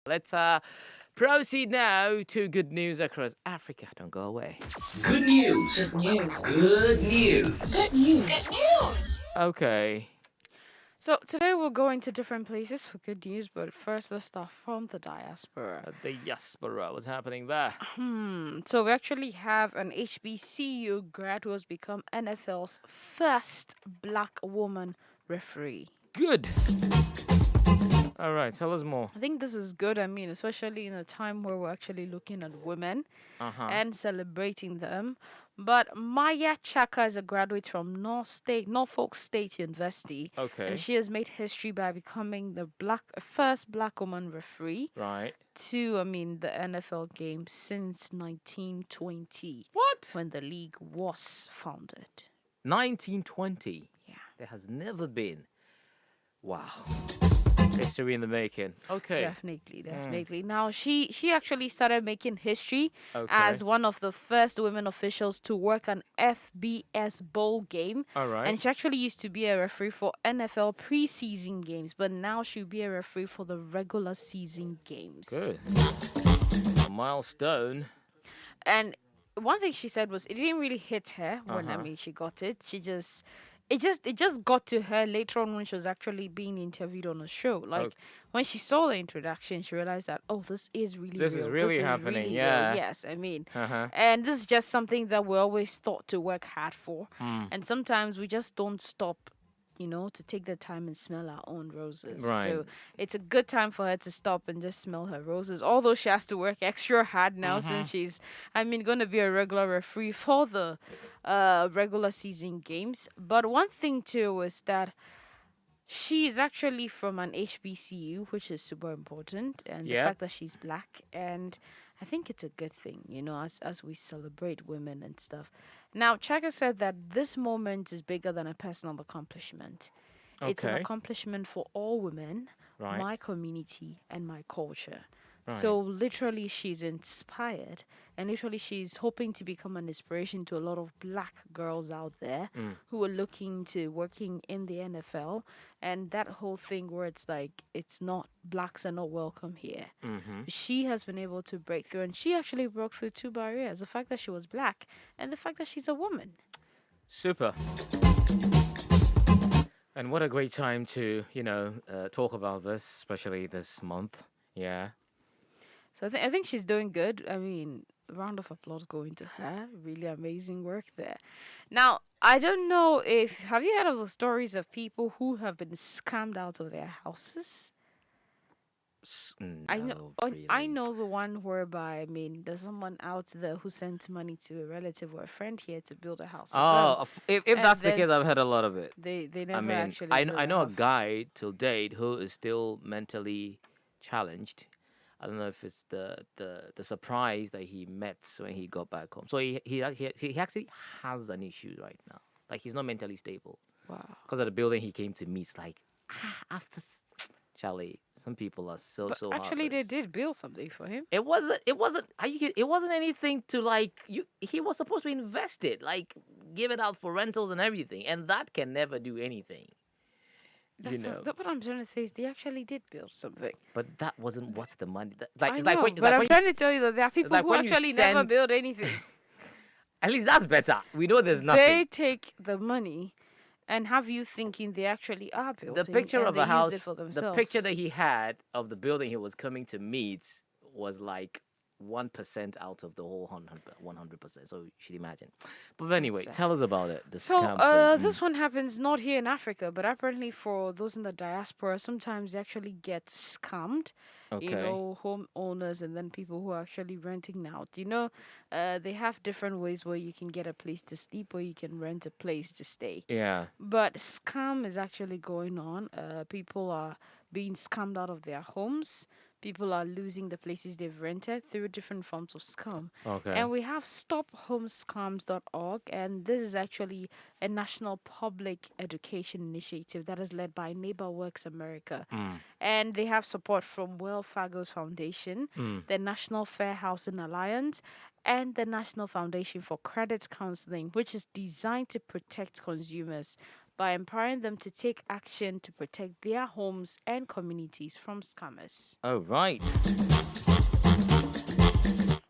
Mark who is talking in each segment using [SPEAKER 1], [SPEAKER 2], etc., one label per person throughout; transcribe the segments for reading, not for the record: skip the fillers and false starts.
[SPEAKER 1] Let's proceed now to good news across Africa. Don't go away.
[SPEAKER 2] Good news.
[SPEAKER 3] Good news.
[SPEAKER 2] Good news.
[SPEAKER 3] Good news.
[SPEAKER 1] Okay.
[SPEAKER 4] So today we're going to different places for good news, but first let's start from the diaspora.
[SPEAKER 1] The diaspora. What's happening there?
[SPEAKER 4] So we actually have an HBCU grad who has become NFL's first black woman referee.
[SPEAKER 1] Good. All right. Tell us more.
[SPEAKER 4] I think this is good. I mean, especially in a time where we're actually looking at women and celebrating them. But Maya Chaka is a graduate from Norfolk State University.
[SPEAKER 1] Okay.
[SPEAKER 4] And she has made history by becoming the first black woman referee
[SPEAKER 1] Right.
[SPEAKER 4] to, the NFL game since 1920.
[SPEAKER 1] What?
[SPEAKER 4] When the league was founded.
[SPEAKER 1] 1920.
[SPEAKER 4] Yeah.
[SPEAKER 1] There has never been. Wow. History in the making. Okay.
[SPEAKER 4] Definitely. Now, she actually started making history
[SPEAKER 1] Okay.
[SPEAKER 4] as one of the first women officials to work an FBS bowl game.
[SPEAKER 1] All right.
[SPEAKER 4] And she actually used to be a referee for NFL preseason games, but now she'll be a referee for the regular season games.
[SPEAKER 1] Good. A milestone.
[SPEAKER 4] And one thing she said was it didn't really hit her when she got it. It just got to her later on when she was actually being interviewed on a show. Like when she saw the introduction, she realized that this is really
[SPEAKER 1] This
[SPEAKER 4] real.
[SPEAKER 1] is really happening. Yeah.
[SPEAKER 4] Real. Yes, and this is just something that we're always taught to work hard for. And sometimes we just don't stop, to take the time and smell our own roses.
[SPEAKER 1] Right.
[SPEAKER 4] So it's a good time for her to stop and just smell her roses. Although she has to work extra hard now since she's, going to be a regular referee for the regular season games. But one thing too is that she is actually from an HBCU, which is super important, and the fact that she's black, and I think it's a good thing, as we celebrate women and stuff. Now, Chaka said that this moment is bigger than a personal accomplishment. It's an
[SPEAKER 1] Okay.
[SPEAKER 4] accomplishment for all women,
[SPEAKER 1] Right.
[SPEAKER 4] my community, and my culture.
[SPEAKER 1] Right.
[SPEAKER 4] So literally she's inspired, and literally she's hoping to become an inspiration to a lot of black girls out there who are looking to working in the NFL, and that whole thing where it's like blacks are not welcome here. She has been able to break through, and she actually broke through two barriers: the fact that she was black and the fact that she's a woman.
[SPEAKER 1] Super. And what a great time to, talk about this, especially this month. Yeah.
[SPEAKER 4] So I think she's doing good. I mean, round of applause going to her. Really amazing work there. Now, I don't know have you heard of the stories of people who have been scammed out of their houses? I know.
[SPEAKER 1] Really.
[SPEAKER 4] I know the one whereby there's someone out there who sent money to a relative or a friend here to build a house.
[SPEAKER 1] Oh, if
[SPEAKER 4] And
[SPEAKER 1] that's the
[SPEAKER 4] then
[SPEAKER 1] case, I've heard a lot of it.
[SPEAKER 4] They never
[SPEAKER 1] I mean,
[SPEAKER 4] actually.
[SPEAKER 1] I
[SPEAKER 4] built
[SPEAKER 1] know a
[SPEAKER 4] house.
[SPEAKER 1] guy till date who is still mentally challenged. I don't know if it's the surprise that he met when he got back home. So he actually has an issue right now. Like he's not mentally stable
[SPEAKER 4] Wow.
[SPEAKER 1] because of the building he came to meet. Like after Charlie, some people are so
[SPEAKER 4] But
[SPEAKER 1] so.
[SPEAKER 4] actually, they
[SPEAKER 1] heartless.
[SPEAKER 4] did build something for him.
[SPEAKER 1] It wasn't. It wasn't anything to like. He was supposed to invest it, like give it out for rentals and everything, and that can never do anything.
[SPEAKER 4] That's what I'm trying to say is they actually did build something.
[SPEAKER 1] But that wasn't what's the money.
[SPEAKER 4] I know, but I'm trying to tell you that there are people
[SPEAKER 1] like
[SPEAKER 4] who
[SPEAKER 1] when you
[SPEAKER 4] actually never
[SPEAKER 1] send-
[SPEAKER 4] build anything.
[SPEAKER 1] At least that's better. We know there's nothing.
[SPEAKER 4] They take the money and have you thinking they actually are building.
[SPEAKER 1] The picture
[SPEAKER 4] and
[SPEAKER 1] of
[SPEAKER 4] they
[SPEAKER 1] a
[SPEAKER 4] use
[SPEAKER 1] house,
[SPEAKER 4] it for
[SPEAKER 1] the
[SPEAKER 4] themselves.
[SPEAKER 1] picture that he had of the building he was coming to meet was like 1% out of the whole 100%. So you should imagine. But anyway, tell us about it. The
[SPEAKER 4] So
[SPEAKER 1] scam thing.
[SPEAKER 4] this one happens not here in Africa, but apparently for those in the diaspora, sometimes they actually get scammed.
[SPEAKER 1] Okay.
[SPEAKER 4] Homeowners and then people who are actually renting out. They have different ways where you can get a place to sleep or you can rent a place to stay.
[SPEAKER 1] Yeah.
[SPEAKER 4] But scam is actually going on. People are being scammed out of their homes. People are losing the places they've rented through different forms of scam.
[SPEAKER 1] Okay.
[SPEAKER 4] And we have stophomescams.org, and this is actually a national public education initiative that is led by Neighborworks America. And they have support from Wells Fargo's Foundation, the National Fair Housing Alliance, and the National Foundation for Credit Counseling, which is designed to protect consumers by empowering them to take action to protect their homes and communities from scammers.
[SPEAKER 1] Oh, right.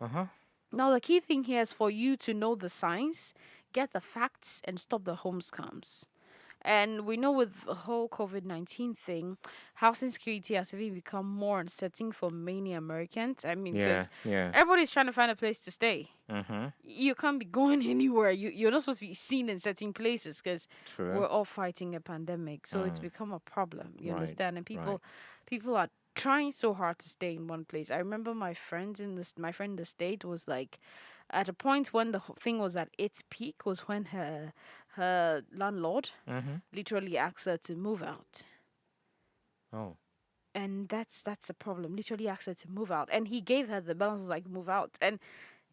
[SPEAKER 1] Uh-huh.
[SPEAKER 4] Now, the key thing here is for you to know the signs, get the facts, and stop the home scams. And we know with the whole COVID-19 thing, housing security has even become more unsettling for many Americans. I mean, because
[SPEAKER 1] Yeah.
[SPEAKER 4] everybody's trying to find a place to stay.
[SPEAKER 1] Mm-hmm.
[SPEAKER 4] You can't be going anywhere. You're not supposed to be seen in certain places because
[SPEAKER 1] True.
[SPEAKER 4] we're all fighting a pandemic. So it's become a problem. You
[SPEAKER 1] Right,
[SPEAKER 4] understand? And
[SPEAKER 1] right.
[SPEAKER 4] people are trying so hard to stay in one place. I remember my friend in the state was like, at a point when the whole thing was at its peak was when her landlord
[SPEAKER 1] Mm-hmm.
[SPEAKER 4] literally asked her to move out.
[SPEAKER 1] Oh.
[SPEAKER 4] And that's a problem. Literally asked her to move out. And he gave her the balance, was like, move out. And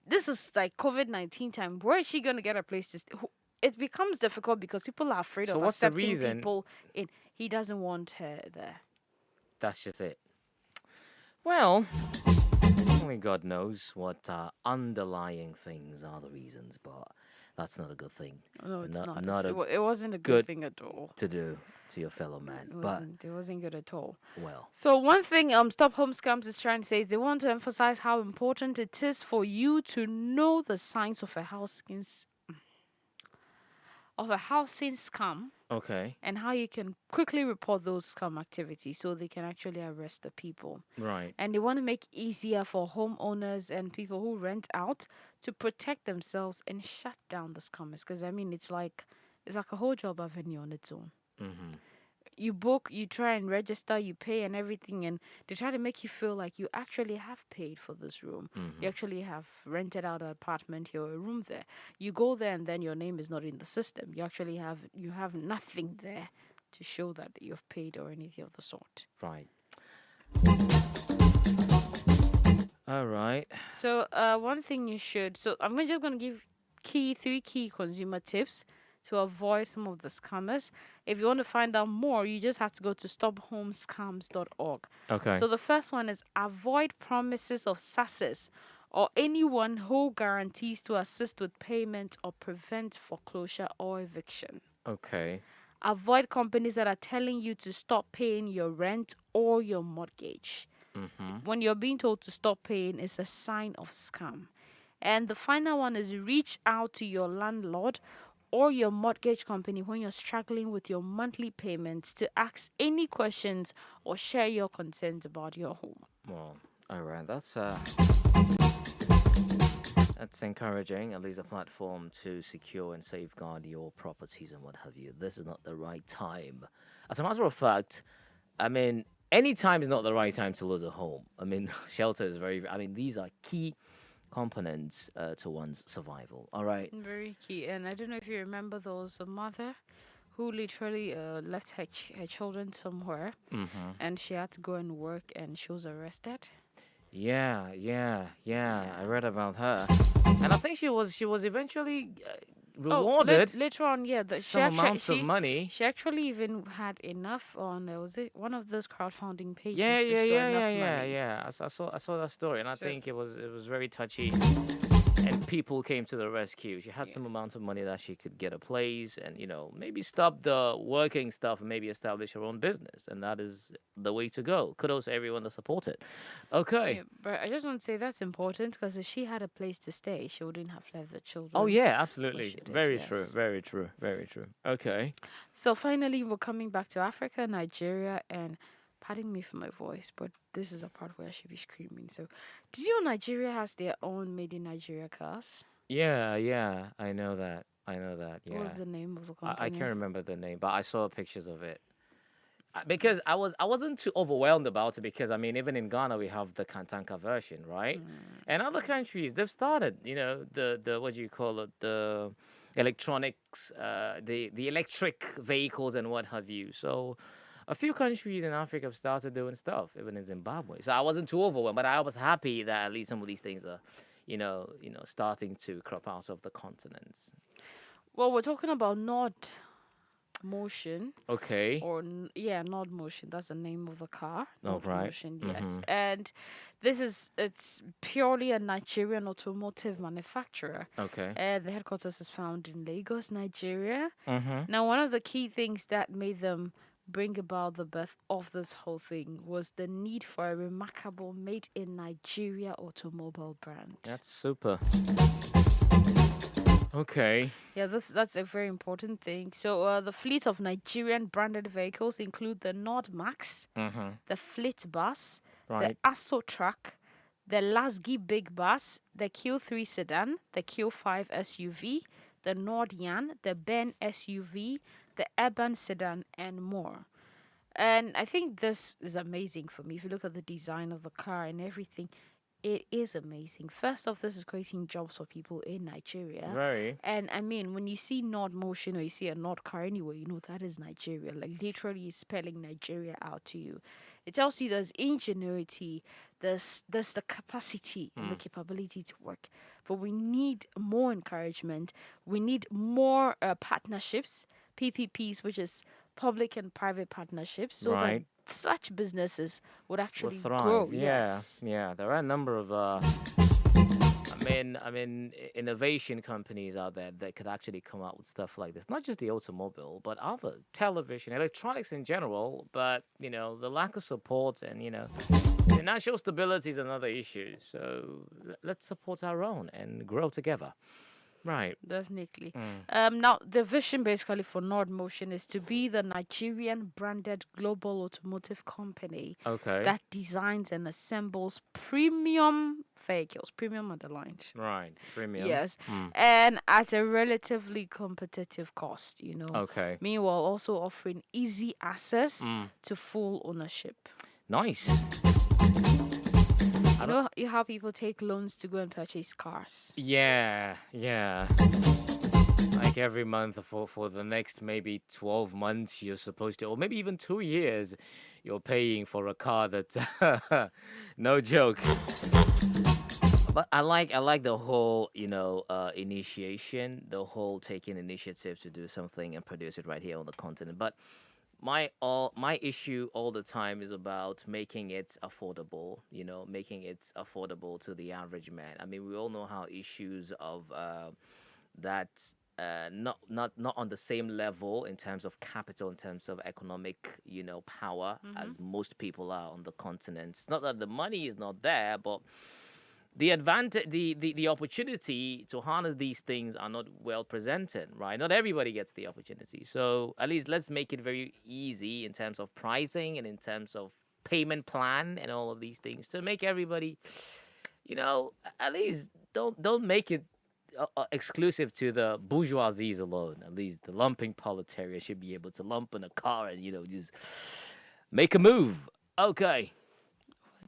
[SPEAKER 4] this is like COVID-19 time. Where is she going to get a place to stay? It becomes difficult because people are afraid
[SPEAKER 1] So
[SPEAKER 4] of
[SPEAKER 1] what's the
[SPEAKER 4] accepting
[SPEAKER 1] reason?
[SPEAKER 4] people in. He doesn't want her there.
[SPEAKER 1] That's just it. Well, only God knows what underlying things are the reasons, but that's not a good thing
[SPEAKER 4] No, it's not.
[SPEAKER 1] not
[SPEAKER 4] It wasn't a
[SPEAKER 1] good
[SPEAKER 4] good thing at all.
[SPEAKER 1] to do to your fellow man.
[SPEAKER 4] It wasn't good at all.
[SPEAKER 1] Well,
[SPEAKER 4] So one thing Stop Home Scams is trying to say is they want to emphasize how important it is for you to know the signs of a housing scam
[SPEAKER 1] okay,
[SPEAKER 4] and how you can quickly report those scam activities so they can actually arrest the people.
[SPEAKER 1] right.
[SPEAKER 4] And they want to make it easier for homeowners and people who rent out to protect themselves and shut down the scammers. Because I mean, it's like a whole job avenue on its own.
[SPEAKER 1] Mm-hmm.
[SPEAKER 4] You book, you try and register, you pay and everything, and they try to make you feel like you actually have paid for this room.
[SPEAKER 1] Mm-hmm.
[SPEAKER 4] You actually have rented out an apartment here or a room there. You go there and then your name is not in the system. You actually have nothing there to show that you've paid or anything of the sort.
[SPEAKER 1] Right. All right.
[SPEAKER 4] So one thing you should. So I'm just gonna give three key consumer tips to avoid some of the scammers. If you want to find out more, you just have to go to stophomescams.org.
[SPEAKER 1] Okay.
[SPEAKER 4] So the first one is avoid promises of SASs or anyone who guarantees to assist with payment or prevent foreclosure or eviction.
[SPEAKER 1] Okay.
[SPEAKER 4] Avoid companies that are telling you to stop paying your rent or your mortgage.
[SPEAKER 1] Mm-hmm.
[SPEAKER 4] When you're being told to stop paying, it's a sign of scam. And the final one is reach out to your landlord or your mortgage company when you're struggling with your monthly payments to ask any questions or share your concerns about your home.
[SPEAKER 1] Well, all right. That's encouraging. At least a platform to secure and safeguard your properties and what have you. This is not the right time. As a matter of fact, I mean, any time is not the right time to lose a home. I mean, shelter is these are key components to one's survival. All right.
[SPEAKER 4] Very key. And I don't know if you remember, there was a mother who literally left her children somewhere
[SPEAKER 1] Mm-hmm.
[SPEAKER 4] and she had to go and work and she was arrested.
[SPEAKER 1] Yeah. I read about her, and I think she was eventually rewarded
[SPEAKER 4] Later on, yeah.
[SPEAKER 1] some amounts of money.
[SPEAKER 4] She actually even had enough on, was it one of those crowdfunding pages?
[SPEAKER 1] Yeah.
[SPEAKER 4] which got enough money.
[SPEAKER 1] I saw that story, and I
[SPEAKER 4] So-
[SPEAKER 1] think it was very touchy. And people came to the rescue. She had some amount of money that she could get a place, and maybe stop the working stuff and maybe establish her own business, and that is the way to go. Kudos to everyone that supported. Okay.
[SPEAKER 4] Yeah, but I just want to say that's important because if she had a place to stay, she wouldn't have left the children.
[SPEAKER 1] Oh yeah, absolutely.
[SPEAKER 4] she did,
[SPEAKER 1] Very
[SPEAKER 4] yes.
[SPEAKER 1] true. Very true. Very true. Okay.
[SPEAKER 4] So finally, we're coming back to Africa, Nigeria, and pardon me for my voice, but this is a part where I should be screaming. So, did you know Nigeria has their own made in Nigeria cars?
[SPEAKER 1] Yeah. I know that. Yeah.
[SPEAKER 4] What was the name of the company?
[SPEAKER 1] I can't remember the name, but I saw pictures of it. Because I wasn't too overwhelmed about it because I mean even in Ghana we have the Kantanka version, right? And other countries they've started, the what do you call it, the electronics, the electric vehicles and what have you. So a few countries in Africa have started doing stuff, even in Zimbabwe. So I wasn't too overwhelmed, but I was happy that at least some of these things are, starting to crop out of the continents.
[SPEAKER 4] Well, we're talking about not Motion.
[SPEAKER 1] Okay.
[SPEAKER 4] Nord Motion. That's the name of the car.
[SPEAKER 1] Oh,
[SPEAKER 4] Nord
[SPEAKER 1] right.
[SPEAKER 4] Motion, yes. And it's purely a Nigerian automotive manufacturer.
[SPEAKER 1] Okay.
[SPEAKER 4] The headquarters is found in Lagos, Nigeria.
[SPEAKER 1] Mm-hmm.
[SPEAKER 4] Now, one of the key things that made them bring about the birth of this whole thing was the need for a remarkable made in Nigeria automobile brand.
[SPEAKER 1] That's super. Okay.
[SPEAKER 4] Yeah, that's a very important thing. So the fleet of Nigerian branded vehicles include the Nord Max,
[SPEAKER 1] Mm-hmm.
[SPEAKER 4] the Fleet Bus,
[SPEAKER 1] Right.
[SPEAKER 4] the Asso Truck, the Lasgi Big Bus, the Q3 Sedan, the Q5 SUV, the Nord Yan, the Ben SUV, the Urban Sedan, and more. And I think this is amazing for me. If you look at the design of the car and everything, it is amazing. First off, this is creating jobs for people in Nigeria.
[SPEAKER 1] Very.
[SPEAKER 4] And I mean, when you see Nord Motion or you see a Nord car anywhere, you know that is Nigeria. Like literally it's spelling Nigeria out to you. It tells you there's ingenuity, there's the capacity and the capability to work. But we need more encouragement. We need more partnerships, PPPs, which is public and private partnerships, so
[SPEAKER 1] Right.
[SPEAKER 4] that such businesses would
[SPEAKER 1] Will
[SPEAKER 4] actually
[SPEAKER 1] thrive.
[SPEAKER 4] grow.
[SPEAKER 1] Yeah.
[SPEAKER 4] Yes.
[SPEAKER 1] Yeah. There are a number of innovation companies out there that could actually come out with stuff like this. Not just the automobile, but other television, electronics in general. But the lack of support and financial stability is another issue. So let's support our own and grow together. Right.
[SPEAKER 4] Definitely. Now, the vision basically for Nord Motion is to be the Nigerian branded global automotive company
[SPEAKER 1] Okay.
[SPEAKER 4] that designs and assembles premium vehicles, premium underlined.
[SPEAKER 1] Right. Premium.
[SPEAKER 4] Yes, and at a relatively competitive cost,
[SPEAKER 1] Okay.
[SPEAKER 4] Meanwhile, also offering easy access to full ownership.
[SPEAKER 1] Nice.
[SPEAKER 4] You know how people take loans to go and purchase cars?
[SPEAKER 1] Yeah. Like every month for the next maybe 12 months, you're supposed to, or maybe even 2 years, you're paying for a car that, no joke. But I like the whole, initiation, the whole taking initiative to do something and produce it right here on the continent. But my issue all the time is about making it affordable, making it affordable to the average man. I mean, we all know how issues of that not on the same level in terms of capital, in terms of economic, power as most people are on the continent. It's not that the money is not there, but the advantage, the opportunity to harness these things are not well presented, right? Not everybody gets the opportunity. So at least let's make it very easy in terms of pricing and in terms of payment plan and all of these things to make everybody, at least don't make it exclusive to the bourgeoisies alone. At least the lumping proletariat should be able to lump in a car and just make a move. Okay.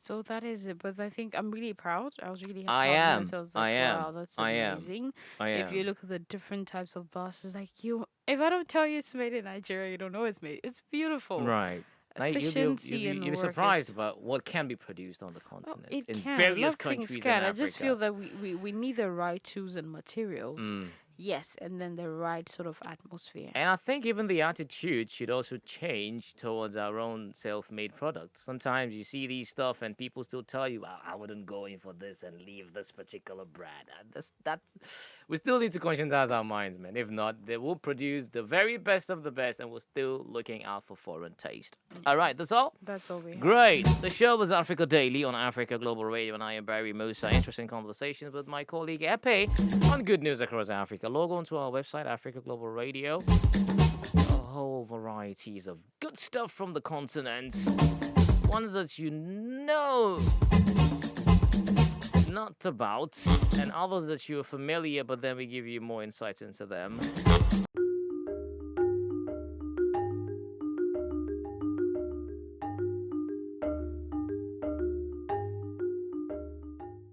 [SPEAKER 4] So that is it. But I think I'm really proud. I was really
[SPEAKER 1] I
[SPEAKER 4] proud of
[SPEAKER 1] am.
[SPEAKER 4] myself.
[SPEAKER 1] I am.
[SPEAKER 4] Wow, that's
[SPEAKER 1] I am.
[SPEAKER 4] amazing.
[SPEAKER 1] I am.
[SPEAKER 4] If you look at the different types of buses, like if I don't tell you it's made in Nigeria, you don't know it's made. It's beautiful.
[SPEAKER 1] Right.
[SPEAKER 4] Efficiency and
[SPEAKER 1] you'll be
[SPEAKER 4] work
[SPEAKER 1] surprised
[SPEAKER 4] is-
[SPEAKER 1] about what can be produced on the
[SPEAKER 4] Oh,
[SPEAKER 1] continent
[SPEAKER 4] it
[SPEAKER 1] in
[SPEAKER 4] can.
[SPEAKER 1] various
[SPEAKER 4] A lot of
[SPEAKER 1] countries
[SPEAKER 4] things
[SPEAKER 1] in
[SPEAKER 4] can.
[SPEAKER 1] Africa.
[SPEAKER 4] I just feel that we need the right tools and materials. Yes, and then the right sort of atmosphere.
[SPEAKER 1] And I think even the attitude should also change towards our own self-made products. Sometimes you see these stuff and people still tell you, I wouldn't go in for this and leave this particular brand. That's we still need to conscientize our minds, man. If not, they will produce the very best of the best and we're still looking out for foreign taste. All right, that's all?
[SPEAKER 4] That's all we have.
[SPEAKER 1] Great. The show was Africa Daily on Africa Global Radio, and I am Barry Musa. Interesting conversations with my colleague Epe on good news across Africa. Log on to our website, Africa Global Radio. A whole varieties of good stuff from the continent. Ones that not about, and others that you're familiar, but then we give you more insights into them.